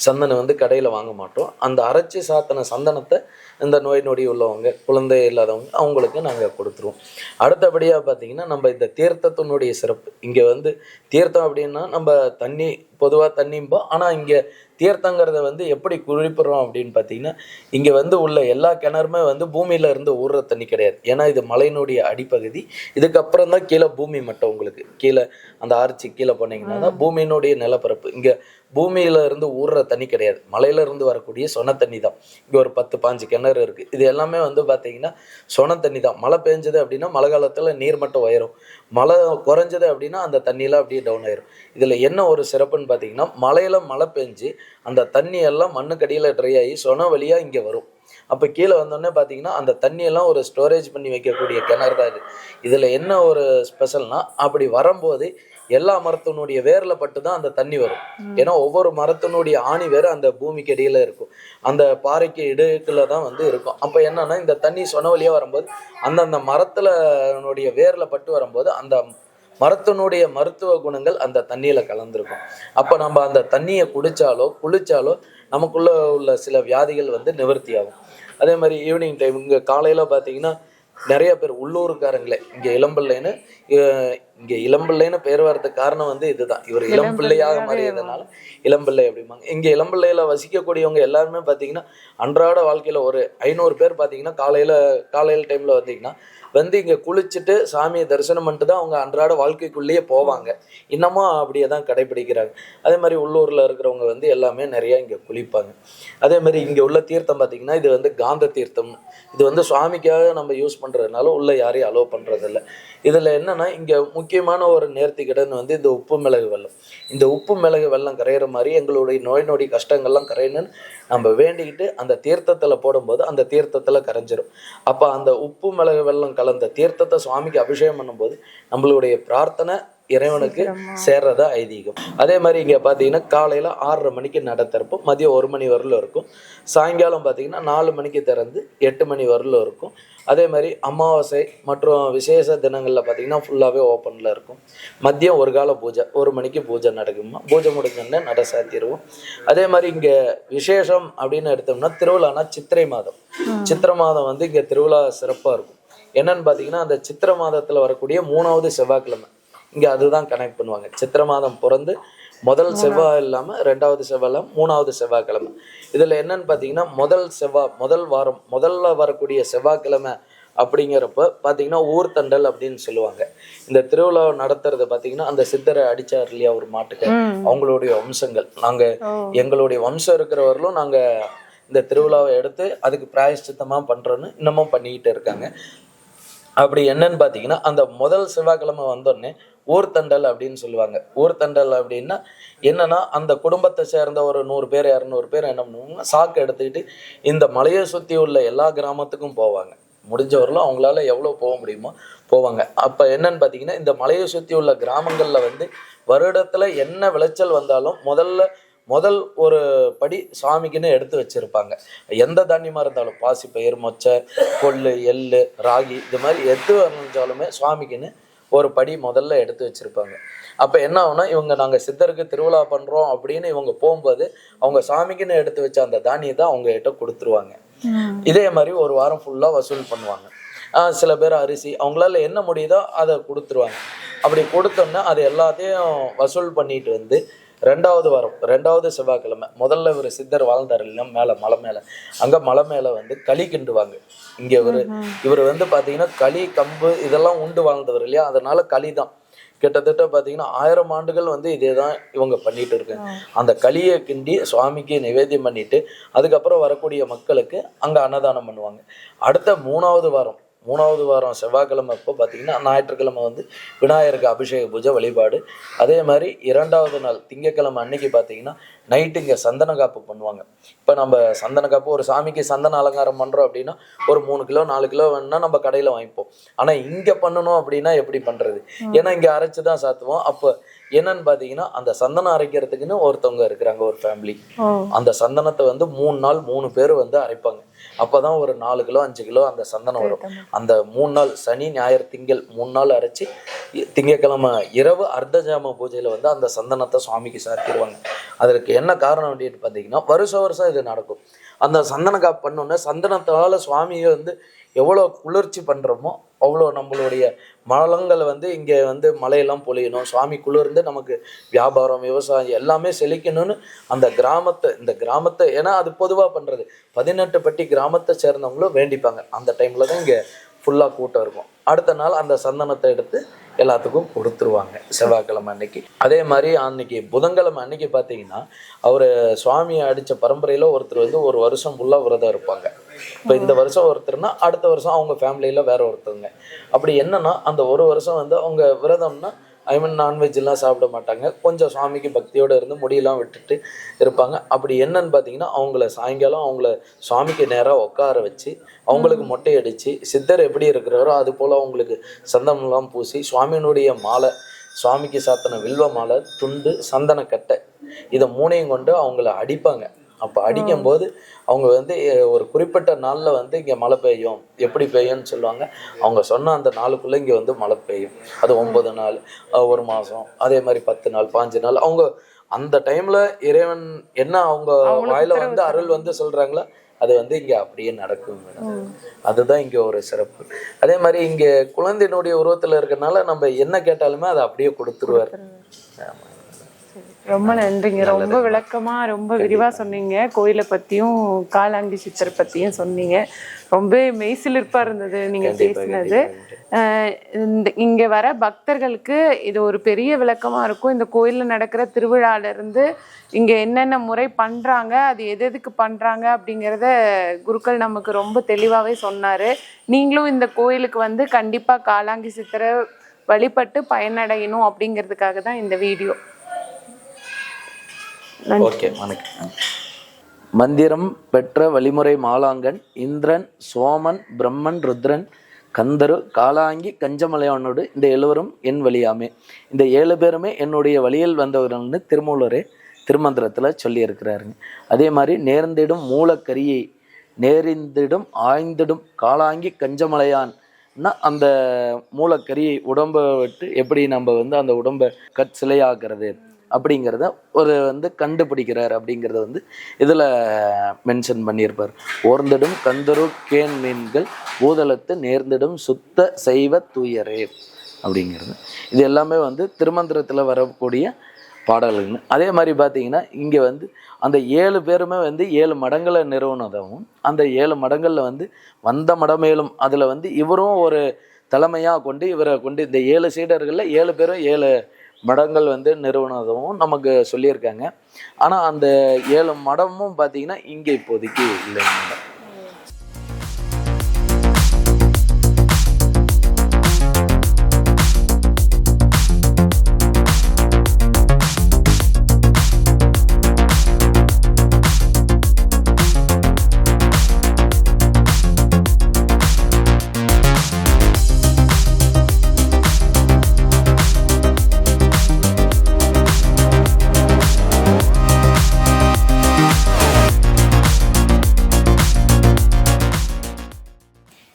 சந்தனம் வந்து கடையில் வாங்க மாட்டோம். அந்த அரைச்சி சாத்தின சந்தனத்தை இந்த நோய் நொடி உள்ளவங்க, குழந்தை இல்லாதவங்க அவங்களுக்கு நாங்கள் கொடுத்துருவோம். அடுத்தபடியாக பார்த்தீங்கன்னா, நம்ம இந்த தீர்த்தத்தினுடைய சிறப்பு இங்கே வந்து தீர்த்தம் அப்படின்னா நம்ம தண்ணி பொதுவாக தண்ணிம்போம். ஆனால் இங்கே தீர்த்தங்கிறத வந்து எப்படி குறிப்பிடுறோம் அப்படின்னு பார்த்தீங்கன்னா, இங்கே வந்து உள்ள எல்லா கிணறுமே வந்து பூமியில இருந்து ஊறுற தண்ணி கிடையாது. ஏன்னா இது மலையினுடைய அடிப்பகுதி. இதுக்கப்புறம் தான் கீழே பூமி மட்டும். உங்களுக்கு கீழே அந்த ஆர்ச்சி கீழே போனீங்கன்னா தான் பூமியினுடைய நிலப்பரப்பு. இங்கே பூமியில இருந்து ஊறுற தண்ணி கிடையாது, மலையில இருந்து வரக்கூடிய சொன தண்ணி தான். இங்கே ஒரு 10-15 கிணறு இருக்குது. இது எல்லாமே வந்து பார்த்தீங்கன்னா சொன தண்ணி தான். மழை பெஞ்சது அப்படின்னா மழை காலத்தில் நீர் மட்டும் உயரும், மழை குறைஞ்சது அப்படின்னா அந்த தண்ணியெல்லாம் அப்படியே டவுன் ஆயிரும். இதில் என்ன ஒரு சிறப்புன்னு பார்த்தீங்கன்னா, மலையில் மழை பெஞ்சு அந்த தண்ணி எல்லாம் மண்ணுக்கடியில் ட்ரை ஆகி சொன வழியாக இங்கே வரும். அப்போ கீழே வந்தோடனே பார்த்தீங்கன்னா அந்த தண்ணியெல்லாம் ஒரு ஸ்டோரேஜ் பண்ணி வைக்கக்கூடிய கிணறு தான் இது. இதில் என்ன ஒரு ஸ்பெஷல்னா, அப்படி வரும்போது எல்லா மரத்தினுடைய வேரில் பட்டு தான் அந்த தண்ணி வரும். ஏன்னா ஒவ்வொரு மரத்தினுடைய ஆணி வேறு அந்த பூமிக்கு இடையில இருக்கும், அந்த பாறைக்கு இடுக்குள்ள தான் வந்து இருக்கும். அப்போ என்னன்னா, இந்த தண்ணி சொன வழியாக வரும்போது அந்தந்த மரத்தினுடைய வேரில் பட்டு வரும்போது அந்த மரத்தினுடைய மருத்துவ குணங்கள் அந்த தண்ணியில் கலந்துருக்கும். அப்போ நம்ம அந்த தண்ணியை குளிச்சாலோ நமக்குள்ள உள்ள சில வியாதிகள் வந்து நிவர்த்தி ஆகும். அதே மாதிரி ஈவினிங் டைம் இங்கே காலையில் பார்த்தீங்கன்னா நிறைய பேர் உள்ளூருக்காரங்களே இங்கே இளம்பிள்ளைன்னு பேர் வர்றதுக்கு காரணம் வந்து இதுதான். இவர் இளம்பிள்ளையாக மாறியதுனால இளம்பிள்ளை அப்படிம்பாங்க. இங்கே இளம்பிள்ளையில வசிக்கக்கூடியவங்க எல்லாருமே பார்த்தீங்கன்னா அன்றாட வாழ்க்கையில் ஒரு 500 பேர் பார்த்தீங்கன்னா காலையில் டைமில் வந்தீங்கன்னா வந்து இங்கே குளிச்சுட்டு சாமியை தரிசனம் பண்ணிட்டு தான் அவங்க அன்றாட வாழ்க்கைக்குள்ளேயே போவாங்க. இன்னமும் அப்படியே தான் கடைபிடிக்கிறாங்க. அதே மாதிரி உள்ளூரில் இருக்கிறவங்க வந்து எல்லாமே நிறையா இங்கே குளிப்பாங்க. அதே மாதிரி இங்கே உள்ள தீர்த்தம் பார்த்திங்கன்னா இது வந்து காந்த தீர்த்தம். இது வந்து சுவாமிக்காக நம்ம யூஸ் பண்ணுறதுனால உள்ளே யாரையும் அலோவ் பண்ணுறதில்ல. இதில் என்னென்னா, இங்கே முக்கியமான ஒரு நேர்த்திக்கடன் வந்து இந்த உப்பு மிளகு வெள்ளம். இந்த உப்பு மிளகு வெள்ளம் கரையிற மாதிரி எங்களுடைய நோய் நொடி கஷ்டங்கள்லாம் கரையணுன்னு நம்ம வேண்டிக்கிட்டு அந்த தீர்த்தத்தில் போடும்போது அந்த தீர்த்தத்தில் கரைஞ்சிரும். அப்போ அந்த உப்பு மிளகு வெள்ளம் கலந்த தீர்த்தத்தை சுவாமிக்கு அபிஷேகம் பண்ணும்போது நம்மளுடைய பிரார்த்தனை இறைவனுக்கு சேர்றதா ஐதீகம். அதே மாதிரி இங்கே பார்த்தீங்கன்னா காலையில் 6:30 மணிக்கு நட திறப்போம், மதியம் 1 மணி வரலும் இருக்கும். சாயங்காலம் பார்த்தீங்கன்னா 4 மணிக்கு திறந்து 8 மணி வரலும் இருக்கும். அதே மாதிரி அமாவாசை மற்றும் விசேஷ தினங்களில் பார்த்தீங்கன்னா ஃபுல்லாகவே ஓப்பனில் இருக்கும். மதியம் ஒரு கால பூஜை 1 மணிக்கு பூஜை நடக்குமா. பூஜை முடிஞ்சோடனே நட சாத்திடுவோம். அதே மாதிரி இங்கே விசேஷம் அப்படின்னு எடுத்தோம்னா திருவிழானா சித்திரை மாதம். சித்திரை மாதம் வந்து இங்கே திருவிழா சிறப்பாக இருக்கும். என்னன்னு பார்த்தீங்கன்னா, அந்த சித்திரை மாதத்தில் வரக்கூடிய 3வது செவ்வாய்க்கிழமை இங்கே அதுதான் கனெக்ட் பண்ணுவாங்க. சித்திரை மாதம் பிறந்து முதல் செவ்வாய் இல்லாமல் 2வது செவ்வாய் இல்லாமல் 3வது செவ்வாய்க்கிழமை. இதில் என்னன்னு பார்த்தீங்கன்னா முதல் வாரம் முதல்ல வரக்கூடிய செவ்வாய்க்கிழமை அப்படிங்கிறப்ப பார்த்தீங்கன்னா ஊர்த்தண்டல் அப்படின்னு சொல்லுவாங்க. இந்த திருவிழாவை நடத்துறது பார்த்தீங்கன்னா அந்த சித்தரை அடிச்சார் இல்லையா ஒரு மாட்டுக்கு, அவங்களுடைய வம்சங்கள். நாங்கள் எங்களுடைய வம்சம் இருக்கிறவர்களும் நாங்கள் இந்த திருவிழாவை எடுத்து அதுக்கு பிராயஷ்சித்தமாக பண்ணுறோன்னு இன்னமும் பண்ணிக்கிட்டு இருக்காங்க. அப்படி என்னன்னு பார்த்தீங்கன்னா அந்த முதல் செவ்வாய்க்கிழமை வந்தோடனே ஊர்த்தண்டல் அப்படின்னு சொல்லுவாங்க. ஊர்த்தண்டல் அப்படின்னா என்னன்னா அந்த குடும்பத்தை சேர்ந்த ஒரு 100 பேர் 200 பேர் என்ன பண்ணுவாங்கன்னா சாக்கு எடுத்துக்கிட்டு இந்த மலையை சுற்றி உள்ள எல்லா கிராமத்துக்கும் போவாங்க. முடிஞ்சவர்களும் அவங்களால எவ்வளோ போக முடியுமோ போவாங்க. அப்போ என்னன்னு பார்த்தீங்கன்னா இந்த மலையை சுற்றி உள்ள கிராமங்களில் வந்து வருடத்தில் என்ன விளைச்சல் வந்தாலும் முதல் ஒரு படி சுவாமிக்குன்னு எடுத்து வச்சுருப்பாங்க. எந்த தானியமாக இருந்தாலும் பாசி பயிர், மொச்சை, கொள்ளு, எள்ளு, ராகி, இது மாதிரி எது இருந்தாலுமே சுவாமிக்குன்னு ஒரு படி முதல்ல எடுத்து வச்சுருப்பாங்க. அப்போ என்ன ஆகுனா இவங்க நாங்கள் சித்தருக்கு திருவிழா பண்ணுறோம் அப்படின்னு இவங்க போகும்போது அவங்க சாமிக்குன்னு எடுத்து வச்ச அந்த தானியத்தை அவங்க கிட்ட கொடுத்துருவாங்க. இதே மாதிரி ஒரு வாரம் ஃபுல்லாக வசூல் பண்ணுவாங்க. சில பேர் அரிசி அவங்களால என்ன முடியுதோ அதை கொடுத்துருவாங்க. அப்படி கொடுத்தோன்னா அது எல்லாத்தையும் வசூல் பண்ணிட்டு வந்து 2வது வாரம் 2வது செவ்வாய்க்கிழமை முதல்ல ஒரு சித்தர் வாழ்ந்தார் இல்லைன்னா மேலே மலை மேலே, அங்கே மலை மேலே வந்து களி கிண்டுவாங்க. இங்கே இவர் வந்து பார்த்தீங்கன்னா களி கம்பு இதெல்லாம் உண்டு வாழ்ந்தவர் இல்லையா, அதனால களி தான். கிட்டத்தட்ட பார்த்தீங்கன்னா 1000 ஆண்டுகள் வந்து இதே தான் இவங்க பண்ணிட்டு இருக்காங்க. அந்த களியை கிண்டி சுவாமிக்கு நிவேத்தியம் பண்ணிட்டு அதுக்கப்புறம் வரக்கூடிய மக்களுக்கு அங்கே அன்னதானம் பண்ணுவாங்க. அடுத்த 3வது வாரம் செவ்வாய்க்கிழமை அப்போ பார்த்தீங்கன்னா ஞாயிற்றுக்கிழமை வந்து விநாயகருக்கு அபிஷேக பூஜை வழிபாடு. அதே மாதிரி 2வது நாள் திங்கட்கிழமை அன்னைக்கு பார்த்தீங்கன்னா நைட்டு இங்கே சந்தன காப்பு பண்ணுவாங்க. இப்போ நம்ம சந்தன காப்பு ஒரு சாமிக்கு சந்தன அலங்காரம் பண்ணுறோம் அப்படின்னா ஒரு 3 கிலோ 4 கிலோ வேணுன்னா நம்ம கடையில் வாங்கிப்போம். ஆனால் இங்கே பண்ணணும் அப்படின்னா எப்படி பண்ணுறது? ஏன்னா இங்கே அரைச்சி தான் சாத்துவோம். அப்போ என்னன்னு பார்த்தீங்கன்னா அந்த சந்தனம் அரைக்கிறதுக்குன்னு ஒருத்தவங்க இருக்கிறாங்க, ஒரு ஃபேமிலி. அந்த சந்தனத்தை வந்து 3 நாள் 3 பேர் வந்து அரைப்பாங்க. அப்போதான் ஒரு 4 கிலோ 5 கிலோ அந்த சந்தனம் வரும். அந்த 3 நாள் சனி ஞாயிறு திங்கள் 3 நாள் அரைச்சி திங்கட்கிழமை இரவு அர்த்தஜாம பூஜையில் வந்து அந்த சந்தனத்தை சுவாமிக்கு சாத்திடுவாங்க. அதற்கு என்ன காரணம் அப்படின்னு பார்த்தீங்கன்னா வருஷம் இது நடக்கும். அந்த சந்தன காப்பு பண்ணோன்னே சந்தனத்தால் சுவாமியை வந்து எவ்வளோ குளிர்ச்சி பண்ணுறோமோ அவ்வளோ நம்மளுடைய மலங்கள் வந்து இங்கே வந்து மழையெல்லாம் பொழியணும், சுவாமி குளிர்ந்து நமக்கு வியாபாரம் விவசாயம் எல்லாமே செழிக்கணும்னு இந்த கிராமத்தை ஏன்னா அது பொதுவாக பண்ணுறது 18 பட்டி கிராமத்தை சேர்ந்தவங்களும் வேண்டிப்பாங்க. அந்த டைமில் தான் இங்கே ஃபுல்லாக கூட்டம் இருக்கும். அடுத்த நாள் அந்த சந்தனத்தை எடுத்து எல்லாத்துக்கும் கொடுத்துருவாங்க செவ்வாய்க்கிழமை அன்னைக்கு. அதே மாதிரி அன்னைக்கு புதன்கிழமை அன்னைக்கு பார்த்தீங்கன்னா அவர் சுவாமியை அடித்த பரம்பரையில் ஒருத்தர் வந்து ஒரு வருஷம் ஃபுல்லாக விரதம் இருப்பாங்க. இப்போ இந்த வருஷம் ஒருத்தர்னா அடுத்த வருஷம் அவங்க ஃபேமிலியில் வேற ஒருத்தவங்க. அப்படி என்னன்னா அந்த ஒரு வருஷம் வந்து அவங்க விரதம்னா நான்வெஜ்லாம் சாப்பிட மாட்டாங்க. கொஞ்சம் சுவாமிக்கு பக்தியோடு இருந்து முடியெல்லாம் விட்டுட்டு இருப்பாங்க. அப்படி என்னன்னு பார்த்தீங்கன்னா அவங்கள சாயங்காலம் அவங்கள சுவாமிக்கு நேராக உட்கார வச்சு அவங்களுக்கு மொட்டை அடித்து சித்தர் எப்படி இருக்கிறாரோ அது போல் அவங்களுக்கு சந்தனம்லாம் பூசி சுவாமியினுடைய மாலை, சுவாமிக்கு சாத்தின வில்வ மாலை, துண்டு, சந்தனக்கட்டை, இதை 3ஐயும் கொண்டு அவங்கள அடிப்பாங்க. அப்போ அடிக்கும்போது அவங்க வந்து ஒரு குறிப்பிட்ட நாளில் வந்து இங்கே மழை பெய்யும். எப்படி பெய்யும்னு சொல்லுவாங்க. அவங்க சொன்ன அந்த நாளுக்குள்ளே இங்கே வந்து மழை பெய்யும். அது 9 நாள், 1 மாதம், அதே மாதிரி 10 நாள் 15 நாள் அவங்க அந்த டைமில் இறைவன் என்ன அவங்க வாயில வந்து அருள் வந்து சொல்கிறாங்களோ அது வந்து இங்கே அப்படியே நடக்கும் மேடம். அதுதான் இங்கே ஒரு சிறப்பு. அதே மாதிரி இங்கே குழந்தையினுடைய உருவத்தில் இருக்கிறனால நம்ம என்ன கேட்டாலுமே அதை அப்படியே கொடுத்துருவார். ரொம்ப நன்றிங்க. ரொம்ப விளக்கமா ரொம்ப விரிவா சொன்னீங்க. கோயிலை பத்தியும் காலாங்கி சித்தர் பத்தியும் சொன்னீங்க. ரொம்ப மெய்சிலிர்ப்பா இருந்தது நீங்க பேசினது. இங்க வர பக்தர்களுக்கு இது ஒரு பெரிய விளக்கமா இருக்கும். இந்த கோயில்ல நடக்கிற திருவிழால இருந்து இங்க என்னென்ன முறை பண்றாங்க, அது எதுக்கு பண்றாங்க அப்படிங்கிறத குருக்கள் நமக்கு ரொம்ப தெளிவாவே சொன்னாரு. நீங்களும் இந்த கோயிலுக்கு வந்து கண்டிப்பா காலாங்கி சித்தரை வழிபட்டு பயனடையணும் அப்படிங்கிறதுக்காக தான் இந்த வீடியோ. ஓகே, வணக்கம். மந்திரம் பெற்ற வழிமுறை மாலாங்கன் இந்திரன், சோமன், பிரம்மன், ருத்ரன், கந்தரு, காலாங்கி, கஞ்சமலையானோடு இந்த 7வரும் என் வழியாமே. இந்த 7 பேருமே என்னுடைய வழியில் வந்தவர்கள்னு திருமூலரே திருமந்திரத்தில் சொல்லியிருக்கிறாருங்க. அதே மாதிரி நேர்ந்திடும் மூலக்கரியை நேரிந்திடும் ஆய்ந்திடும் காலாங்கி கஞ்சமலையான்னா அந்த மூலக்கரியை உடம்பை விட்டு எப்படி நம்ம வந்து அந்த உடம்பை சிலையாகிறது அப்படிங்கிறத ஒரு வந்து கண்டுபிடிக்கிறார் அப்படிங்கிறத வந்து இதில் மென்ஷன் பண்ணியிருப்பார். ஓர்ந்திடும் கந்தரு கேன் மீன்கள் பூதலத்து நேர்ந்திடும் சுத்த செய்வ தூயரே அப்படிங்கிறது. இது எல்லாமே வந்து திருமந்திரத்தில் வரக்கூடிய பாடல்கள்னு. அதே மாதிரி பார்த்தீங்கன்னா இங்கே வந்து அந்த 7 பேருமே வந்து 7 மடங்களை நிறுவனதாகவும், அந்த 7 மடங்களில் வந்து வந்த மடமேலும் அதில் வந்து இவரும் ஒரு தலைமையாக கொண்டு இவரை கொண்டு இந்த 7 சீடர்களில் 7 பேரும் 7 மடங்கள் வந்து நிறுவனதாகவும் நமக்கு சொல்லியிருக்காங்க. ஆனால் அந்த 7 மடமும் பார்த்தீங்கன்னா இங்கே இப்போதைக்கு இல்லைங்க.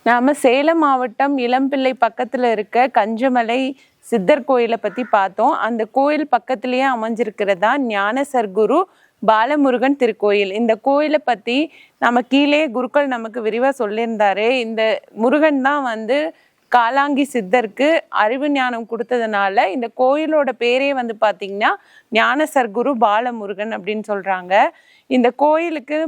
நாம சேலம் மாவட்டம் இளம்பிள்ளை பக்கத்துல இருக்க கஞ்சமலை சித்தர் கோயிலை பத்தி பார்த்தோம். அந்த கோயில் பக்கத்திலேயே அமைஞ்சிருக்கிறதா ஞான சர்க்குரு பாலமுருகன் திருக்கோயில். இந்த கோயிலை பத்தி நம்ம கீழே குருக்கள் நமக்கு விரிவா சொல்லியிருந்தாரு. இந்த முருகன் தான் வந்து காலாங்கி சித்தருக்கு அறிவு ஞானம் கொடுத்ததுனால இந்த கோயிலோட பேரே வந்து பாத்தீங்கன்னா ஞான சர்க்குரு பாலமுருகன் அப்படின்னு சொல்றாங்க. இந்த கோயிலுக்கு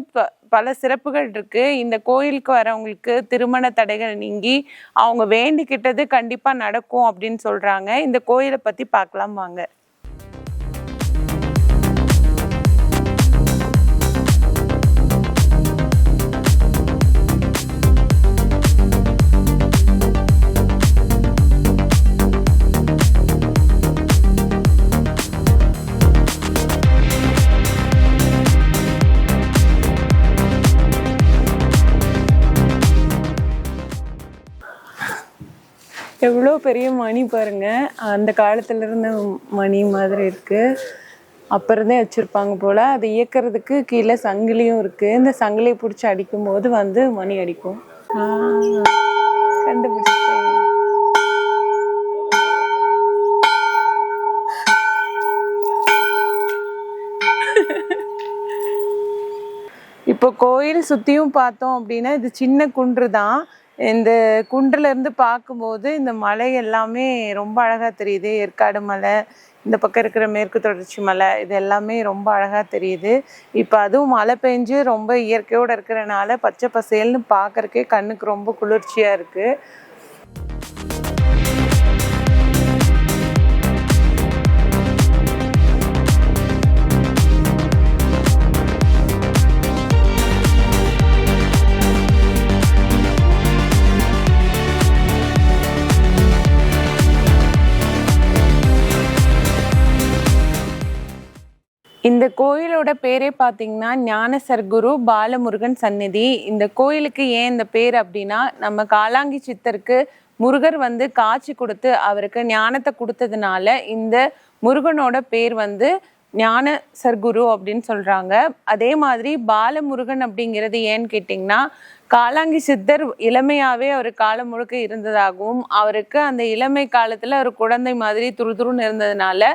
பல சிறப்புகள் இருக்கு. இந்த கோயிலுக்கு வரவங்களுக்கு திருமண தடைகள் நீங்கி அவங்க வேண்டிக்கிட்டது கண்டிப்பா நடக்கும் அப்படின்னு சொல்றாங்க. இந்த கோயிலை பத்தி பார்க்கலாம் வாங்க. எவ்வளோ பெரிய மணி பாருங்க. அந்த காலத்துல இருந்த மணி மாதிரி இருக்கு. அப்புறந்தே வச்சிருப்பாங்க போல. அதை இயக்கிறதுக்கு கீழே சங்கிலியும் இருக்கு. இந்த சங்கிலியை பிடிச்சி அடிக்கும் போது வந்து மணி அடிக்கும். கண்டுபிடிச்சிட்டேன். இப்போ கோயில் சுத்தியும் பார்த்தோம் அப்படின்னா இது சின்ன குன்று தான். இந்த குன்றுல இருந்து பார்க்கும்போது இந்த மலை எல்லாமே ரொம்ப அழகா தெரியுது. ஏற்காடு மலை, இந்த பக்கம் இருக்கிற மேற்கு தொடர்ச்சி மலை, இது எல்லாமே ரொம்ப அழகா தெரியுது. இப்போ அதுவும் மழை பெஞ்சு ரொம்ப இயற்கையோட இருக்கிறனால பச்சை பசேல்னு பார்க்கறக்கே கண்ணுக்கு ரொம்ப குளிர்ச்சியா இருக்கு. இந்த கோயிலோட பேரே பார்த்தீங்கன்னா ஞான சர்க்குரு பாலமுருகன் சந்நிதி. இந்த கோயிலுக்கு ஏன் இந்த பேர் அப்படின்னா, நம்ம காலாங்கி சித்தருக்கு முருகர் வந்து காட்சி கொடுத்து அவருக்கு ஞானத்தை கொடுத்ததுனால இந்த முருகனோட பேர் வந்து ஞான சர்க்குரு அப்படின்னு சொல்றாங்க. அதே மாதிரி பாலமுருகன் அப்படிங்கிறது ஏன்னு கேட்டிங்கன்னா, காலாங்கி சித்தர் இளமையாவே அவர் காலம் முழுக்க இருந்ததாகவும், அவருக்கு அந்த இளமை காலத்துல ஒரு குழந்தை மாதிரி துருதுருன்னு இருந்ததுனால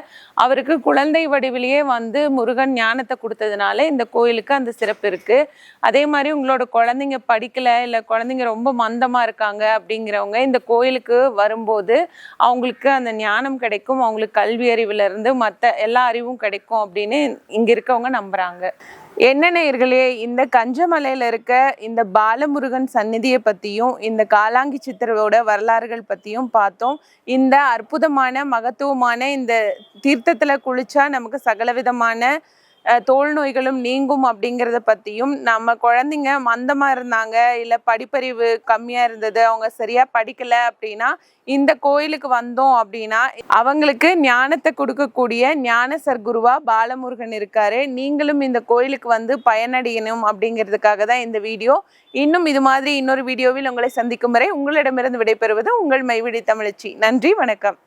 அவருக்கு குழந்தை வடிவிலேயே வந்து முருகன் ஞானத்தை கொடுத்ததுனால இந்த கோயிலுக்கு அந்த சிறப்பு இருக்கு. அதே மாதிரி உங்களோட குழந்தைங்க படிக்கல, இல்லை குழந்தைங்க ரொம்ப மந்தமா இருக்காங்க அப்படிங்கிறவங்க இந்த கோயிலுக்கு வரும்போது அவங்களுக்கு அந்த ஞானம் கிடைக்கும், அவங்களுக்கு கல்வி அறிவுல இருந்து மற்ற எல்லா அறிவும் கிடைக்கும் அப்படின்னு இங்க இருக்கவங்க நம்புறாங்க. என்ன நேயர்களே, இந்த கஞ்சமலையில இருக்க இந்த பாலமுருகன் சந்நிதியை பத்தியும் இந்த காலாங்கி சித்தரோட வரலாறுகள் பத்தியும் பார்த்தோம். இந்த அற்புதமான மகத்துவமான இந்த தீர்த்தத்துல குளிச்சா நமக்கு சகலவிதமான தோல் நோய்களும் நீங்கும் அப்படிங்கிறத பற்றியும், நம்ம குழந்தைங்க மந்தமாக இருந்தாங்க, இல்லை படிப்பறிவு கம்மியாக இருந்தது, அவங்க சரியாக படிக்கலை அப்படின்னா இந்த கோயிலுக்கு வந்தோம் அப்படின்னா அவங்களுக்கு ஞானத்தை கொடுக்கக்கூடிய ஞான சர்க்குருவா பாலமுருகன் இருக்காரு. நீங்களும் இந்த கோயிலுக்கு வந்து பயனடையணும் அப்படிங்கிறதுக்காக தான் இந்த வீடியோ. இன்னும் இது மாதிரி இன்னொரு வீடியோவில் உங்களை சந்திக்கும் வரை உங்களிடமிருந்து விடைபெறுவது உங்கள் மைவிழி தமிழச்சி. நன்றி, வணக்கம்.